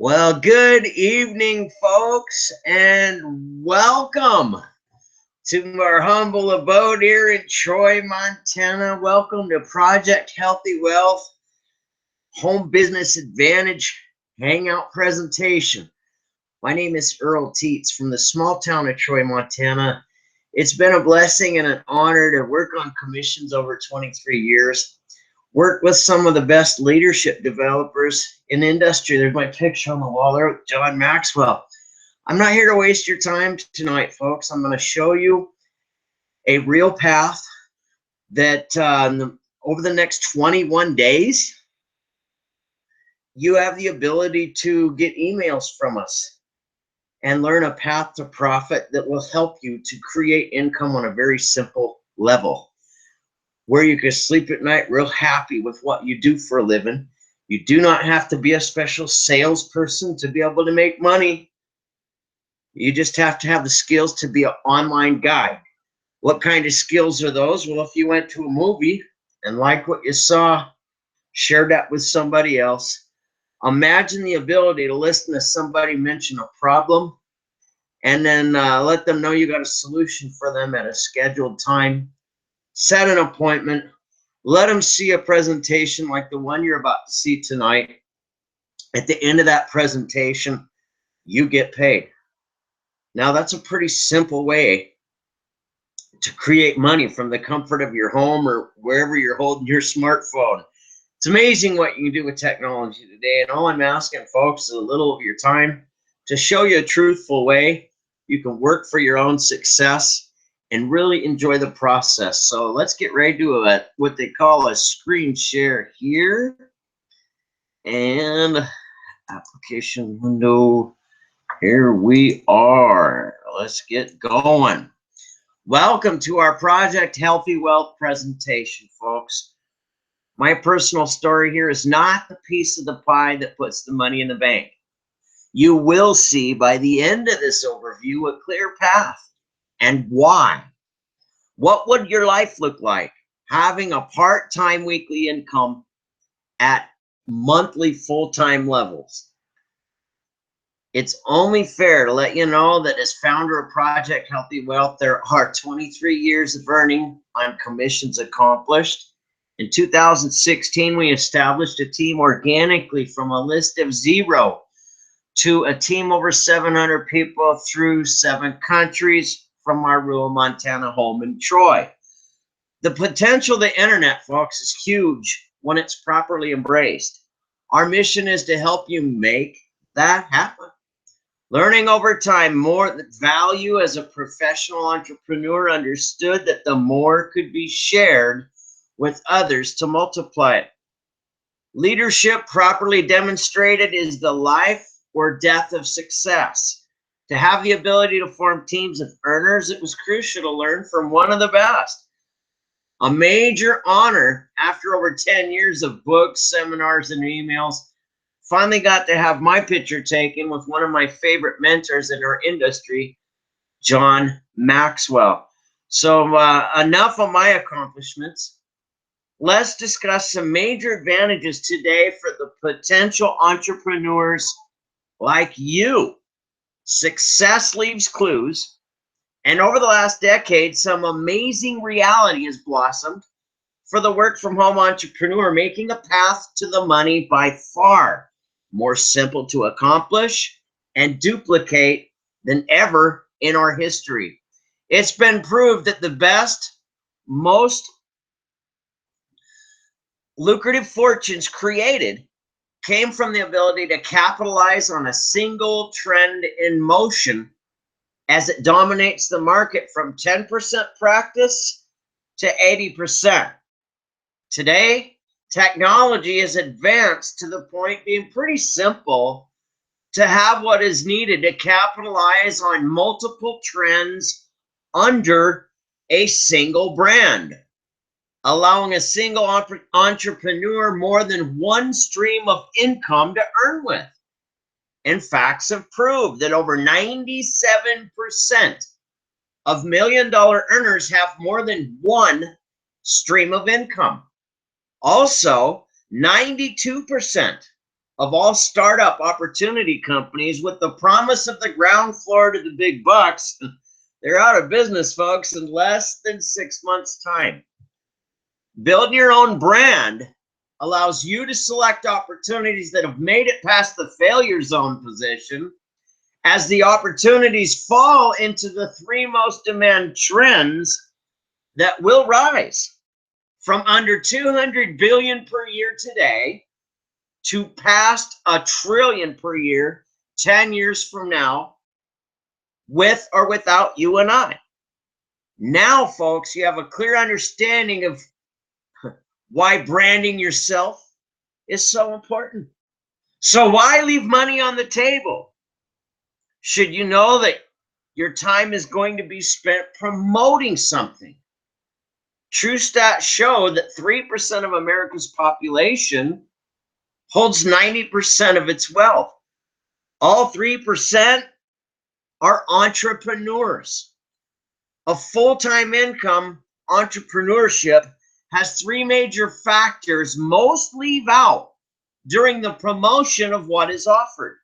Well, good evening, folks, and welcome to our humble abode here in Troy, Montana. Welcome to Project Healthy Wealth Home Business Advantage Hangout presentation. My name is Earl Teets from the small town of Troy, Montana. It's been a blessing and an honor to work on commissions over 23 years. Work with some of the best leadership developers in the industry. There's my picture on the wall there with John Maxwell. I'm not here to waste your time tonight, folks. I'm going to show you a real path that over the next 21 days, you have the ability to get emails from us and learn a path to profit that will help you to create income on a very simple level, where you can sleep at night real happy with what you do for a living. You do not have to be a special salesperson to be able to make money. You just have to have the skills to be an online guide. What kind of skills are those? Well, if you went to a movie and liked what you saw, share that with somebody else. Imagine the ability to listen to somebody mention a problem and then let them know you got a solution for them at a scheduled time. Set an appointment. Let them see a presentation like the one you're about to see tonight. At the end of that presentation, you get paid. Now, that's a pretty simple way to create money from the comfort of your home or wherever you're holding your smartphone. It's amazing what you can do with technology today. And all I'm asking, folks, is a little of your time to show you a truthful way you can work for your own success and really enjoy the process. So let's get ready to do what they call a screen share here. And application window, here we are. Let's get going. Welcome to our Project Healthy Wealth presentation, folks. My personal story here is not the piece of the pie that puts the money in the bank. You will see by the end of this overview a clear path. And why? What would your life look like having a part-time weekly income at monthly full-time levels? It's only fair to let you know that as founder of Project Healthy Wealth, there are 23 years of earning on commissions accomplished. In 2016, we established a team organically from a list of 0 to a team over 700 people through 7 countries from our rural Montana home in Troy. The potential of the internet, folks, is huge when it's properly embraced. Our mission is to help you make that happen. Learning over time more value as a professional entrepreneur, understood that the more could be shared with others to multiply it. Leadership properly demonstrated is the life or death of success. To have the ability to form teams of earners, it was crucial to learn from one of the best. A major honor after over 10 years of books, seminars, and emails. Finally got to have my picture taken with one of my favorite mentors in our industry, John Maxwell. So enough of my accomplishments. Let's discuss some major advantages today for the potential entrepreneurs like you. Success leaves clues, and over the last decade, some amazing reality has blossomed for the work-from-home entrepreneur, making a path to the money by far more simple to accomplish and duplicate than ever in our history. It's been proved that the best, most lucrative fortunes created came from the ability to capitalize on a single trend in motion as it dominates the market from 10% practice to 80%. Today, technology has advanced to the point being pretty simple to have what is needed to capitalize on multiple trends under a single brand, allowing a single entrepreneur more than one stream of income to earn with. And facts have proved that over 97% of million-dollar earners have more than one stream of income. Also, 92% of all startup opportunity companies with the promise of the ground floor to the big bucks, they're out of business, folks, in less than 6 months' time. Building your own brand allows you to select opportunities that have made it past the failure zone position, as the opportunities fall into the 3 most demand trends that will rise from under 200 billion per year today to past $1 trillion per year 10 years from now, with or without you and I. Now, folks, you have a clear understanding of why branding yourself is so important. So why leave money on the table? Should you know that your time is going to be spent promoting something? True stats show that 3% of America's population holds 90% of its wealth. All 3% are entrepreneurs. A full-time income entrepreneurship has 3 major factors most leave out during the promotion of what is offered,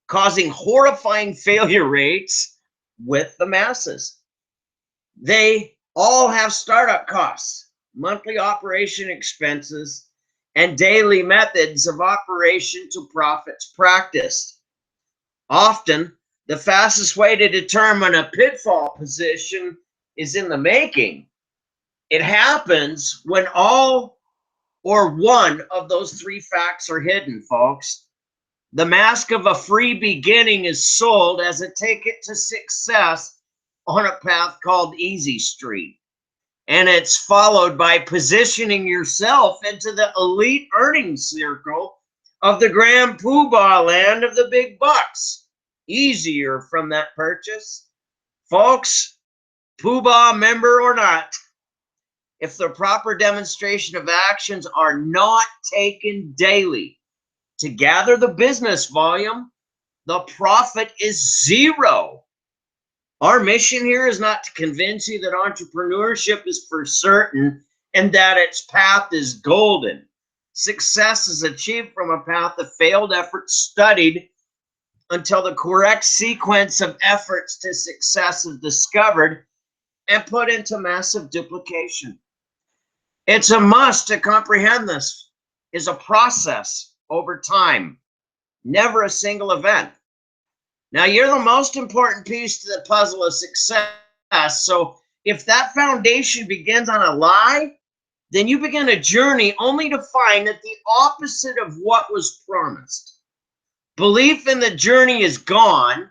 causing horrifying failure rates with the masses. They all have startup costs, monthly operation expenses, and daily methods of operation to profits practiced. Often, the fastest way to determine a pitfall position is in the making. It happens when all or one of those 3 facts are hidden, folks. The mask of a free beginning is sold as a ticket to success on a path called Easy Street. And it's followed by positioning yourself into the elite earning circle of the grand poobah land of the big bucks. Easier from that purchase. Folks, poobah member or not, if the proper demonstration of actions are not taken daily to gather the business volume, the profit is 0. Our mission here is not to convince you that entrepreneurship is for certain and that its path is golden. Success is achieved from a path of failed efforts studied until the correct sequence of efforts to success is discovered and put into massive duplication. It's a must to comprehend this is a process over time, never a single event. Now, you're the most important piece to the puzzle of success. So if that foundation begins on a lie, then you begin a journey only to find that the opposite of what was promised. Belief in the journey is gone,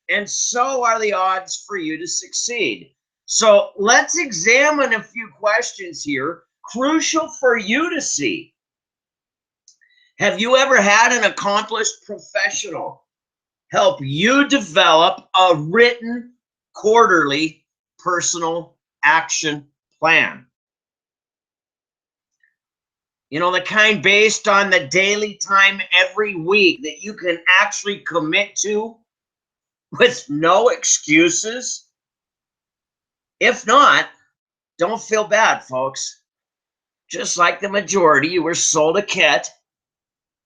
and so are the odds for you to succeed. So let's examine a few questions here, crucial for you to see. Have you ever had an accomplished professional help you develop a written quarterly personal action plan? You know, the kind based on the daily time every week that you can actually commit to with no excuses? If not, don't feel bad, folks. Just like the majority, you were sold a kit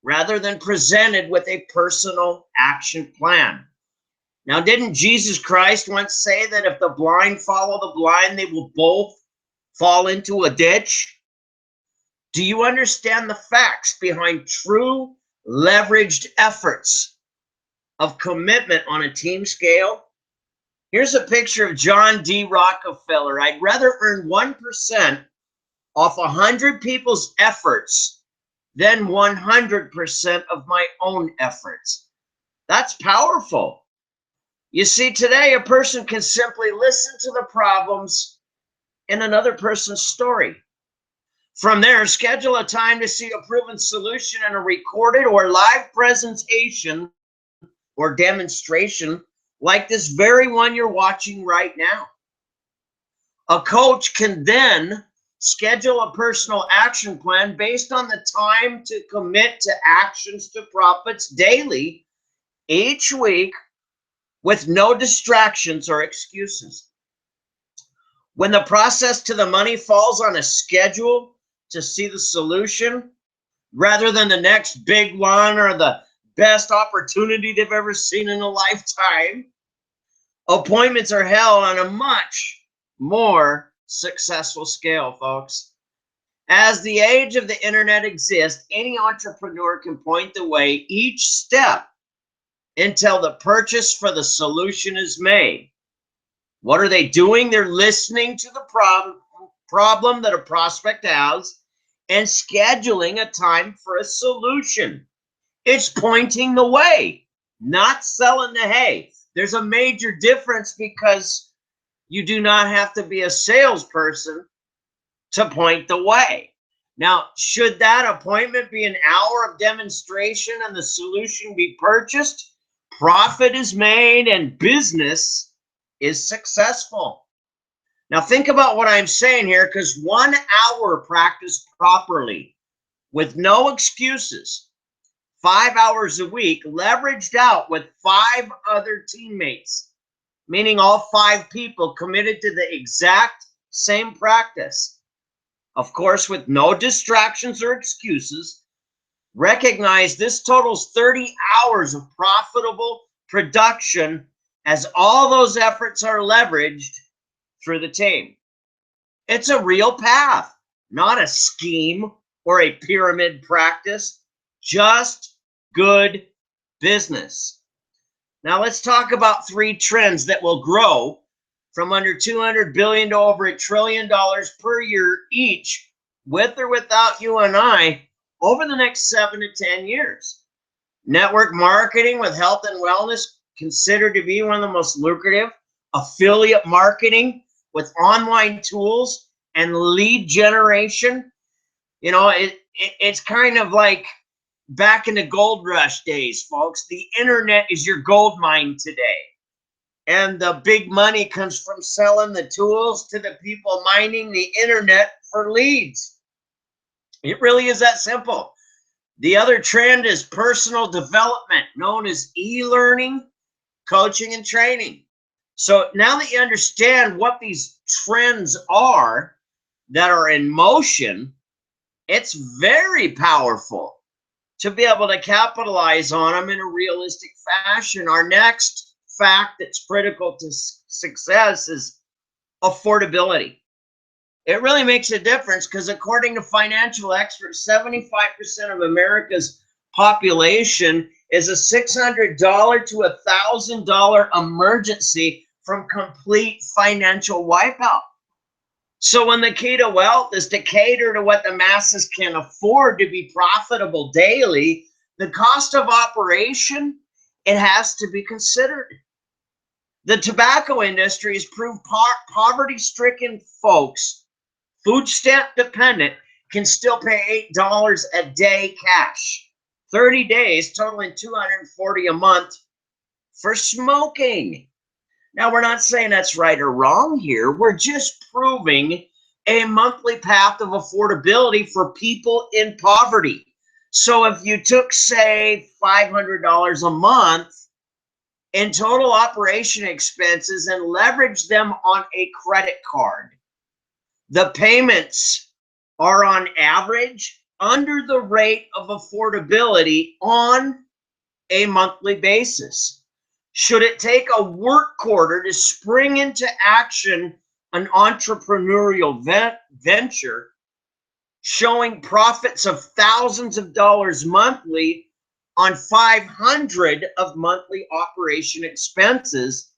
rather than presented with a personal action plan. Now, didn't Jesus Christ once say that if the blind follow the blind, they will both fall into a ditch? Do you understand the facts behind true leveraged efforts of commitment on a team scale? Here's a picture of John D. Rockefeller. I'd rather earn 1% off 100 people's efforts than 100% of my own efforts. That's powerful. You see, today a person can simply listen to the problems in another person's story. From there, schedule a time to see a proven solution in a recorded or live presentation or demonstration like this very one you're watching right now. A coach can then schedule a personal action plan based on the time to commit to actions to profits daily each week with no distractions or excuses. When the process to the money falls on a schedule to see the solution, rather than the next big one or the best opportunity they've ever seen in a lifetime. Appointments are held on a much more successful scale, folks. As the age of the internet exists, any entrepreneur can point the way each step until the purchase for the solution is made. What are they doing? They're listening to the problem that a prospect has and scheduling a time for a solution. It's pointing the way, not selling the hay. There's a major difference because you do not have to be a salesperson to point the way. Now, should that appointment be an hour of demonstration and the solution be purchased, profit is made and business is successful. Now, think about what I'm saying here, because 1 hour practiced properly with no excuses, 5 hours a week, leveraged out with 5 other teammates, meaning all 5 people committed to the exact same practice. Of course, with no distractions or excuses, recognize this totals 30 hours of profitable production as all those efforts are leveraged through the team. It's a real path, not a scheme or a pyramid practice, just good business. Now let's talk about 3 trends that will grow from under $200 billion to over $1 trillion per year each, with or without you and I, over the next 7 to 10 years. Network marketing with health and wellness considered to be one of the most lucrative. Affiliate marketing with online tools and lead generation. You know, it's kind of like back in the gold rush days, folks. The internet is your gold mine today. And the big money comes from selling the tools to the people mining the internet for leads. It really is that simple. The other trend is personal development, known as e-learning, coaching, and training. So now that you understand what these trends are that are in motion, it's very powerful to be able to capitalize on them in a realistic fashion. Our next fact that's critical to success is affordability. It really makes a difference because according to financial experts, 75% of America's population is a $600 to $1,000 emergency from complete financial wipeout. So when the key to wealth is to cater to what the masses can afford to be profitable daily, the cost of operation, it has to be considered. The tobacco industry has proved poverty-stricken folks, food stamp dependent, can still pay $8 a day cash. 30 days, totaling $240 a month for smoking. Now, we're not saying that's right or wrong here. We're just proving a monthly path of affordability for people in poverty. So if you took, say, $500 a month in total operation expenses and leverage them on a credit card, the payments are on average under the rate of affordability on a monthly basis. Should it take a work quarter to spring into action an entrepreneurial venture showing profits of thousands of dollars monthly on 500 of monthly operation expenses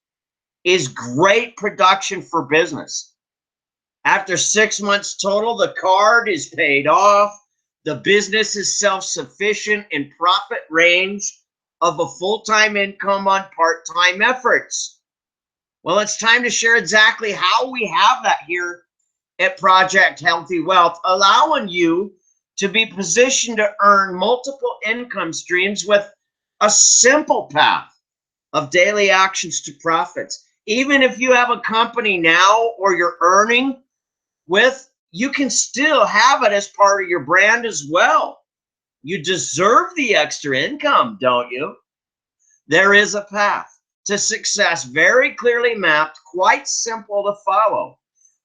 is great production for business. After 6 months total, the card is paid off. The business is self-sufficient in profit range of a full-time income on part-time efforts. Well, it's time to share exactly how we have that here at Project Healthy Wealth, allowing you to be positioned to earn multiple income streams with a simple path of daily actions to profits. Even if you have a company now or you're earning with, you can still have it as part of your brand as well. You deserve the extra income, don't you? There is a path to success, very clearly mapped, quite simple to follow.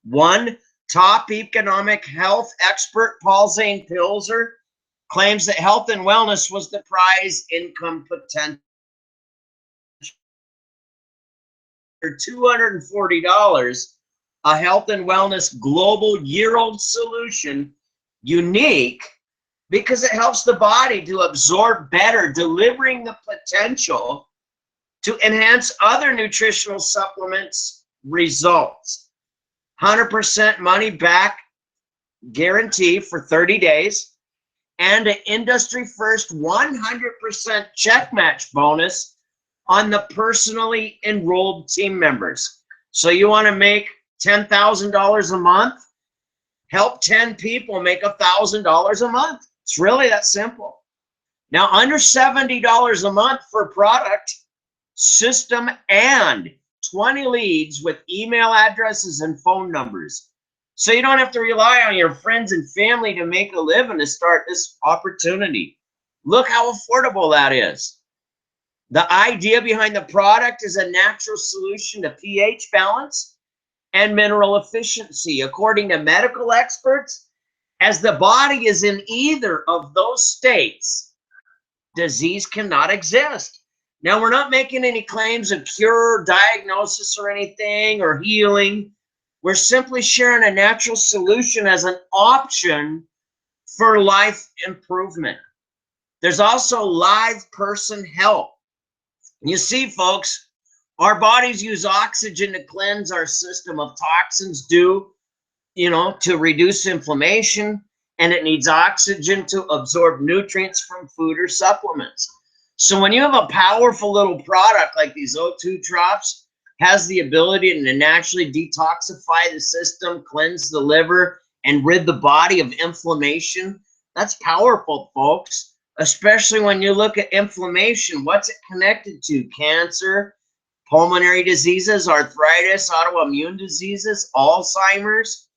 One, top economic health expert Paul Zane Pilzer claims that health and wellness was the prize income potential. For $240, a health and wellness global year-old solution, unique because it helps the body to absorb better, delivering the potential to enhance other nutritional supplements results. 100% money back guarantee for 30 days and an industry first 100% check match bonus on the personally enrolled team members. So you want to make $10,000 a month, help 10 people make $1,000 a month. It's really that simple. Now, under $70 a month for product, system, and 20 leads with email addresses and phone numbers. So you don't have to rely on your friends and family to make a living to start this opportunity. Look how affordable that is. The idea behind the product is a natural solution to pH balance and mineral efficiency. According to medical experts, as the body is in either of those states, disease cannot exist. Now, we're not making any claims of cure, diagnosis, or anything, or healing. We're simply sharing a natural solution as an option for life improvement. There's also live person help. You see, folks, our bodies use oxygen to cleanse our system of toxins due, to reduce inflammation, and it needs oxygen to absorb nutrients from food or supplements. So when you have a powerful little product like these O2 drops, has the ability to naturally detoxify the system, cleanse the liver, and rid the body of inflammation, that's powerful, folks. Especially when you look at inflammation, what's it connected to? Cancer, pulmonary diseases, arthritis, autoimmune diseases, Alzheimer's,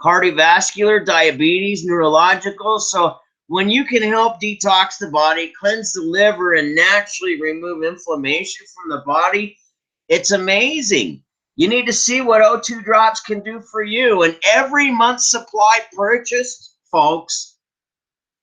cardiovascular, diabetes, neurological. So when you can help detox the body, cleanse the liver, and naturally remove inflammation from the body, it's amazing. You need to see what O2 drops can do for you. And every month's supply purchased, folks,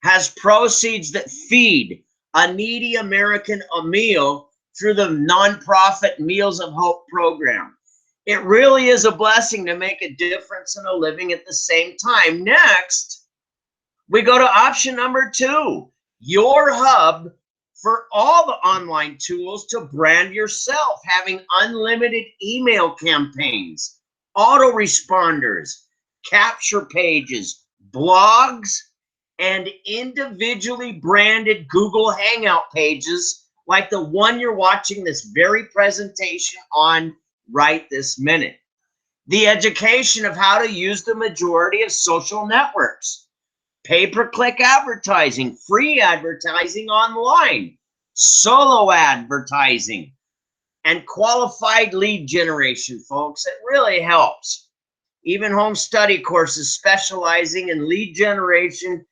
has proceeds that feed a needy American a meal through the nonprofit Meals of Hope program. It really is a blessing to make a difference in a living at the same time. Next, we go to option number 2, your hub for all the online tools to brand yourself, having unlimited email campaigns, autoresponders, capture pages, blogs, and individually branded Google Hangout pages like the one you're watching this very presentation on right this minute. The education of how to use the majority of social networks, pay-per-click advertising, free advertising online, solo advertising, and qualified lead generation, folks. It really helps. Even home study courses specializing in lead generation,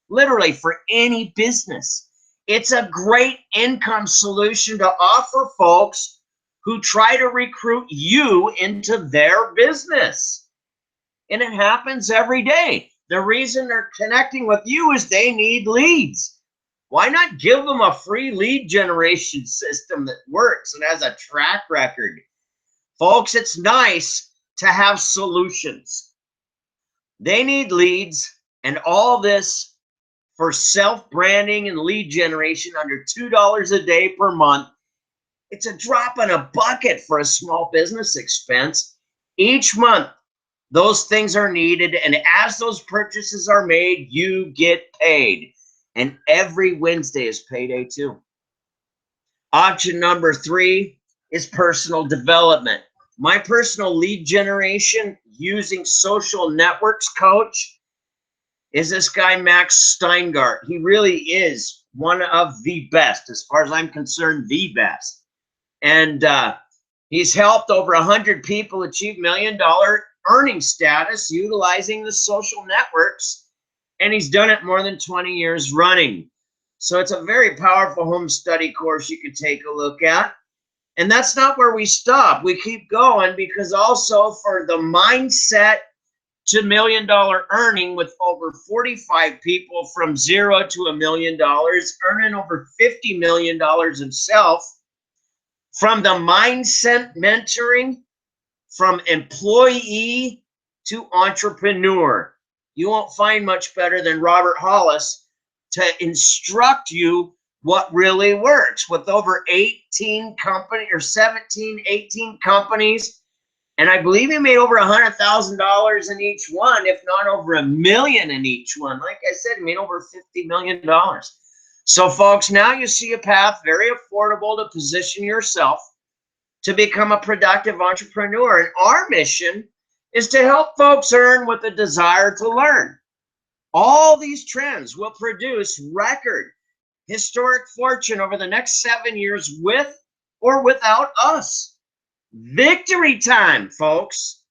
literally for any business. It's a great income solution to offer folks who try to recruit you into their business. And it happens every day. The reason they're connecting with you is they need leads. Why not give them a free lead generation system that works and has a track record? Folks, it's nice to have solutions. They need leads, and all this for self-branding and lead generation under $2 a day per month. It's a drop in a bucket for a small business expense. Each month, those things are needed, and as those purchases are made, you get paid. And every Wednesday is payday too. Option number 3 is personal development. My personal lead generation using social networks coach is this guy, Max Steingart. He really is one of the best, as far as I'm concerned, the best. And he's helped over 100 people achieve $1 million earning status utilizing the social networks, and he's done it more than 20 years running. So it's a very powerful home study course you could take a look at. And that's not where we stop. We keep going, because also for the mindset to $1 million earning with over 45 people from 0 to $1 million, earning over $50 million himself from the mindset mentoring from employee to entrepreneur. You won't find much better than Robert Hollis to instruct you what really works with over 18 companies or 17, 18 companies. And I believe he made over $100,000 in each one, if not over $1 million in each one. Like I said, he made over $50 million. So folks, now you see a path very affordable to position yourself to become a productive entrepreneur. And our mission is to help folks earn with a desire to learn. All these trends will produce record historic fortune over the next 7 years with or without us. Victory time, folks.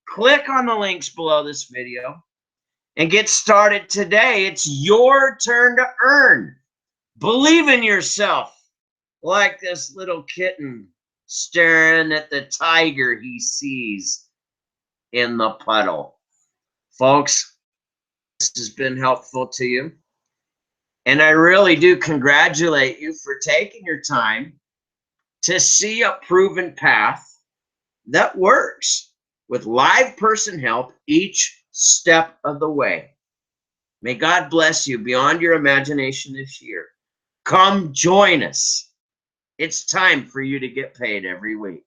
Click on the links below this video and get started today. It's your turn to earn. Believe in yourself like this little kitten staring at the tiger he sees in the puddle. Folks, this has been helpful to you. And I really do congratulate you for taking your time to see a proven path that works with live person help each step of the way. May God bless you beyond your imagination this year. Come join us. It's time for you to get paid every week.